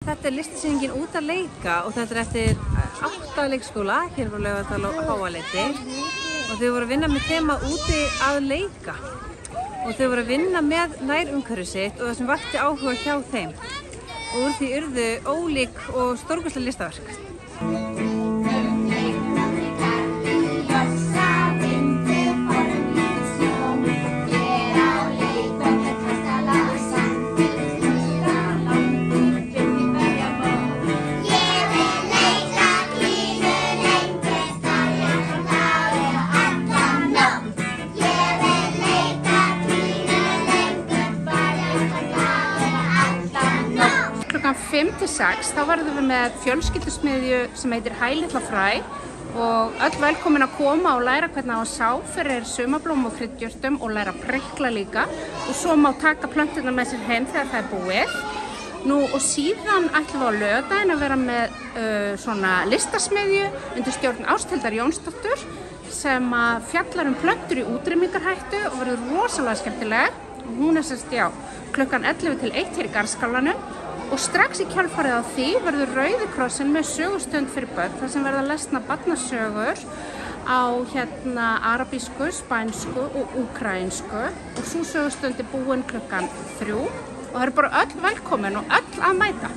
Þetta listasýningin út að leika og þetta eftir 8 leikskóla hér var Laugardal og Háaleiti og þau voru að vinna með þema úti að leika og þau voru að vinna með nærumhverfið sitt og það sem vakti áhuga hjá þeim og úr því urðu ólík og stórkostleg listaverk. Klukkan 5 til 6 þá verðum við með fjölskyldusmiðju sem heitir Hæ litla fræ og öll velkomin að koma og læra hvernig á að sá fyrir sumarblóm og kryddjurtum og læra að prikla líka og svo má taka plönturnar með sér heim þegar það er búið. Og síðan ætlum við á laugardaginn að vera með svona listasmiðju undir stjórn Ásthildar Jónsdóttur sem fjallar plöntur í útrýmingarhættu og verður rosalega skemmtileg. Hún er klukkan 11 til 1 hér í Garðskálanum. Og strax í kjölfarið á því verður Rauði krossinn með sögustund fyrir börn þar sem verða lesna barnasögur á arabísku, spænsku og úkraínsku og sú sögustund er búin klukkan 3 og það eru bara öll velkomin og öll að mæta.